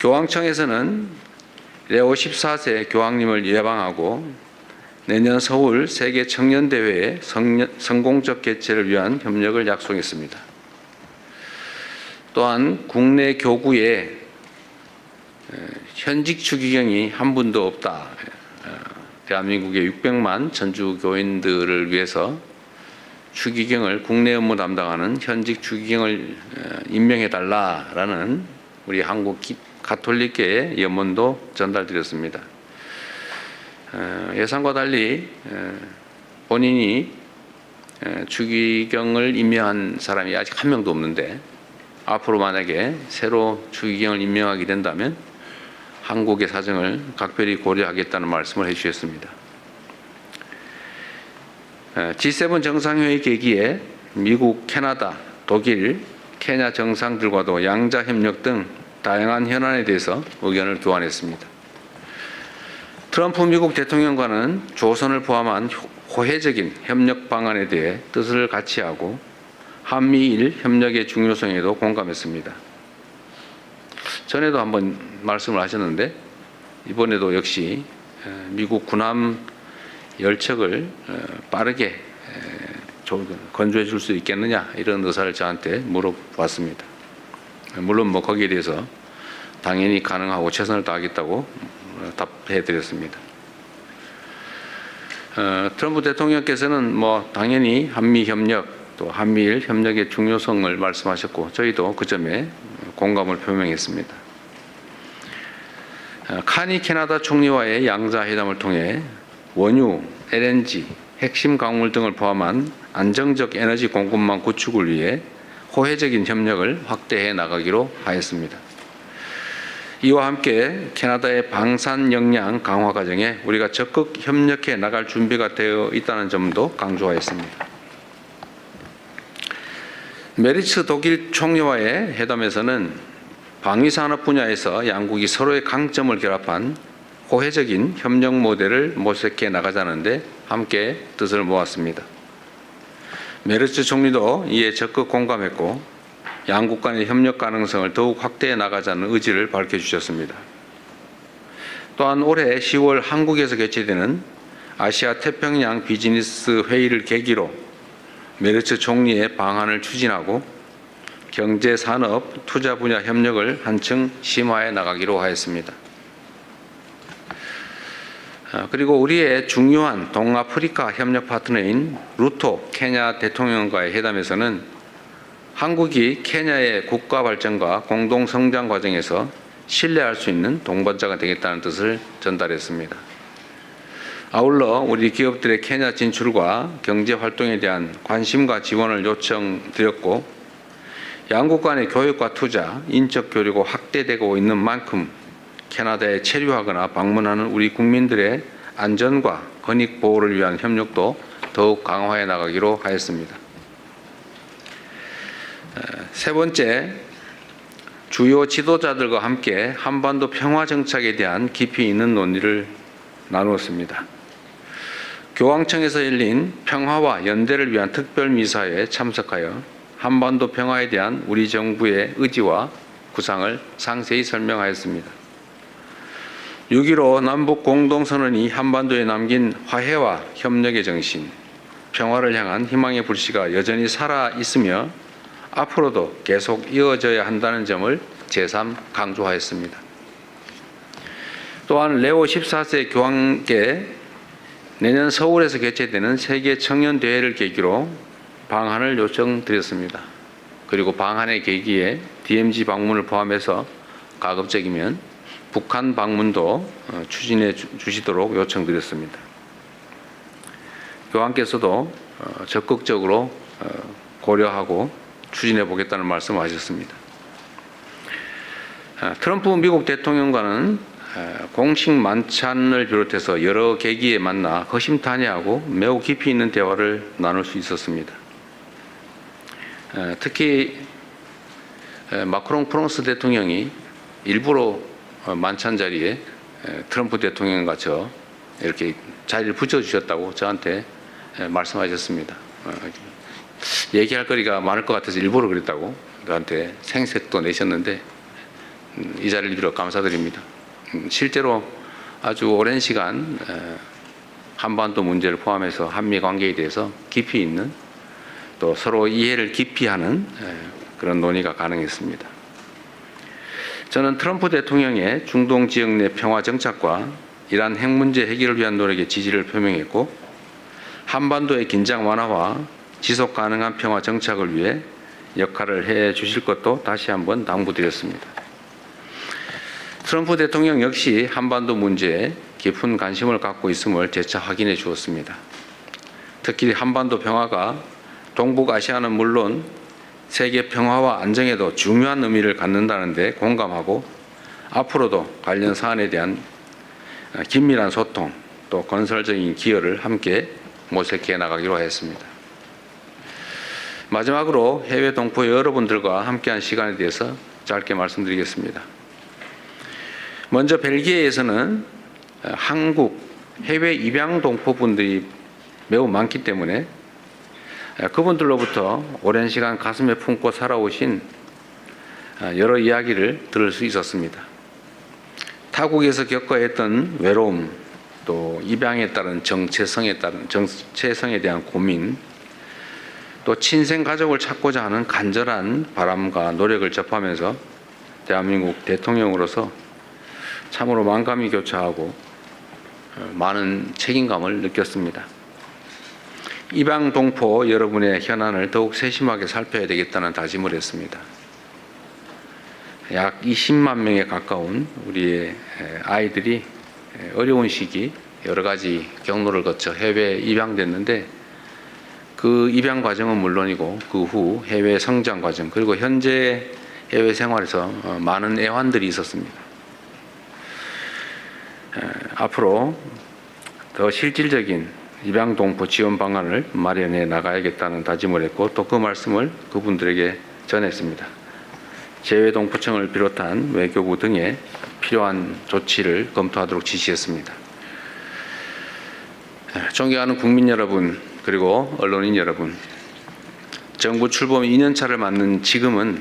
교황청에서는 레오 14세 교황님을 예방하고 내년 서울 세계 청년대회의 성공적 개최를 위한 협력을 약속했습니다. 또한 국내 교구에 현직 추기경이 한 분도 없다. 대한민국의 600만 전주 교인들을 위해서 추기경을 국내 업무 담당하는 현직 추기경을 임명해달라라는 우리 한국 가톨릭계의 염원도 전달드렸습니다. 예상과 달리 본인이 추기경을 임명한 사람이 아직 한 명도 없는데 앞으로 만약에 새로 추기경을 임명하게 된다면 한국의 사정을 각별히 고려하겠다는 말씀을 해주셨습니다. G7 정상회의 계기에 미국, 캐나다, 독일, 케냐 정상들과도 양자 협력 등 다양한 현안에 대해서 의견을 교환했습니다. 트럼프 미국 대통령과는 조선을 포함한 호혜적인 협력 방안에 대해 뜻을 같이 하고 한미일 협력의 중요성에도 공감했습니다. 전에도 한번 말씀을 하셨는데 이번에도 역시 미국 군함 열척을 빠르게 건조해 줄 수 있겠느냐 이런 의사를 저한테 물어봤습니다. 물론 거기에 대해서 당연히 가능하고 최선을 다하겠다고 답해 드렸습니다. 트럼프 대통령께서는 당연히 한미 협력 또 한미일 협력의 중요성을 말씀하셨고 저희도 그 점에 공감을 표명했습니다. 카니 캐나다 총리와의 양자회담을 통해 원유, LNG, 핵심 광물 등을 포함한 안정적 에너지 공급망 구축을 위해 호혜적인 협력을 확대해 나가기로 하였습니다. 이와 함께 캐나다의 방산 역량 강화 과정에 우리가 적극 협력해 나갈 준비가 되어 있다는 점도 강조하였습니다. 메리츠 독일 총리와의 회담에서는 방위산업 분야에서 양국이 서로의 강점을 결합한 호혜적인 협력 모델을 모색해 나가자는데 함께 뜻을 모았습니다. 메르츠 총리도 이에 적극 공감했고 양국 간의 협력 가능성을 더욱 확대해 나가자는 의지를 밝혀주셨습니다. 또한 올해 10월 한국에서 개최되는 아시아 태평양 비즈니스 회의를 계기로 메르츠 총리의 방안을 추진하고 경제, 산업, 투자 분야 협력을 한층 심화해 나가기로 하였습니다. 그리고 우리의 중요한 동아프리카 협력 파트너인 루토 케냐 대통령과의 회담에서는 한국이 케냐의 국가 발전과 공동 성장 과정에서 신뢰할 수 있는 동반자가 되겠다는 뜻을 전달했습니다. 아울러 우리 기업들의 케냐 진출과 경제 활동에 대한 관심과 지원을 요청드렸고 양국 간의 교육과 투자, 인적 교류가 확대되고 있는 만큼 캐나다에 체류하거나 방문하는 우리 국민들의 안전과 권익 보호를 위한 협력도 더욱 강화해 나가기로 하였습니다. 세 번째, 주요 지도자들과 함께 한반도 평화 정착에 대한 깊이 있는 논의를 나누었습니다. 교황청에서 열린 평화와 연대를 위한 특별미사회에 참석하여 한반도 평화에 대한 우리 정부의 의지와 구상을 상세히 설명하였습니다. 6.15 남북 공동선언이 한반도에 남긴 화해와 협력의 정신, 평화를 향한 희망의 불씨가 여전히 살아있으며 앞으로도 계속 이어져야 한다는 점을 재삼 강조하였습니다. 또한 레오 14세 교황께 내년 서울에서 개최되는 세계 청년대회를 계기로 방한을 요청드렸습니다. 그리고 방한의 계기에 DMZ 방문을 포함해서 가급적이면 북한 방문도 추진해 주시도록 요청드렸습니다. 교황께서도 적극적으로 고려하고 추진해 보겠다는 말씀을 하셨습니다. 트럼프 미국 대통령과는 공식 만찬을 비롯해서 여러 계기에 만나 허심탄회하고 매우 깊이 있는 대화를 나눌 수 있었습니다. 특히 마크롱 프랑스 대통령이 일부러 만찬 자리에 트럼프 대통령과 저 이렇게 자리를 붙여주셨다고 저한테 말씀하셨습니다. 얘기할 거리가 많을 것 같아서 일부러 그랬다고 저한테 생색도 내셨는데 이 자리를 빌어 감사드립니다. 실제로 아주 오랜 시간 한반도 문제를 포함해서 한미 관계에 대해서 깊이 있는 또 서로 이해를 깊이 하는 그런 논의가 가능했습니다. 저는 트럼프 대통령의 중동 지역 내 평화 정착과 이란 핵 문제 해결을 위한 노력에 지지를 표명했고, 한반도의 긴장 완화와 지속 가능한 평화 정착을 위해 역할을 해 주실 것도 다시 한번 당부드렸습니다. 트럼프 대통령 역시 한반도 문제에 깊은 관심을 갖고 있음을 재차 확인해 주었습니다. 특히 한반도 평화가 동북아시아는 물론 세계 평화와 안정에도 중요한 의미를 갖는다는 데 공감하고, 앞으로도 관련 사안에 대한 긴밀한 소통 또 건설적인 기여를 함께 모색해 나가기로 하였습니다. 마지막으로 해외 동포 여러분들과 함께한 시간에 대해서 짧게 말씀드리겠습니다. 먼저 벨기에에서는 한국 해외 입양 동포분들이 매우 많기 때문에 그분들로부터 오랜 시간 가슴에 품고 살아오신 여러 이야기를 들을 수 있었습니다. 타국에서 겪어야 했던 외로움, 또 입양에 따른 정체성에 대한 고민, 또 친생 가족을 찾고자 하는 간절한 바람과 노력을 접하면서 대한민국 대통령으로서 참으로 만감이 교차하고 많은 책임감을 느꼈습니다. 입양 동포 여러분의 현안을 더욱 세심하게 살펴야 되겠다는 다짐을 했습니다. 약 20만 명에 가까운 우리의 아이들이 어려운 시기 여러 가지 경로를 거쳐 해외에 입양됐는데, 그 입양 과정은 물론이고 그 후 해외 성장 과정, 그리고 현재 해외 생활에서 많은 애환들이 있었습니다. 앞으로 더 실질적인 입양 동포 지원 방안을 마련해 나가야겠다는 다짐을 했고, 또 그 말씀을 그분들에게 전했습니다. 재외동포청을 비롯한 외교부 등의 필요한 조치를 검토하도록 지시했습니다. 존경하는 국민 여러분, 그리고 언론인 여러분, 정부 출범 2년차를 맞는 지금은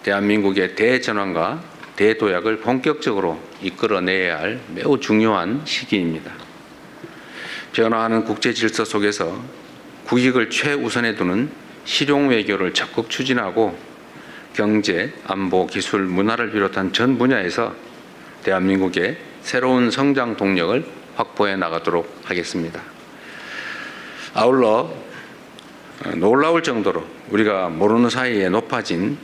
대한민국의 대전환과 대도약을 본격적으로 이끌어내야 할 매우 중요한 시기입니다. 변화하는 국제 질서 속에서 국익을 최우선에 두는 실용 외교를 적극 추진하고, 경제, 안보, 기술, 문화를 비롯한 전 분야에서 대한민국의 새로운 성장 동력을 확보해 나가도록 하겠습니다. 아울러 놀라울 정도로 우리가 모르는 사이에 높아진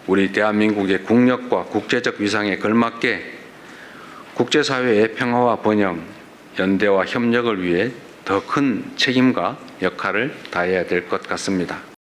우리 대한민국의 국력과 국제적 위상에 걸맞게 국제사회의 평화와 번영, 연대와 협력을 위해 더 큰 책임과 역할을 다해야 될 것 같습니다.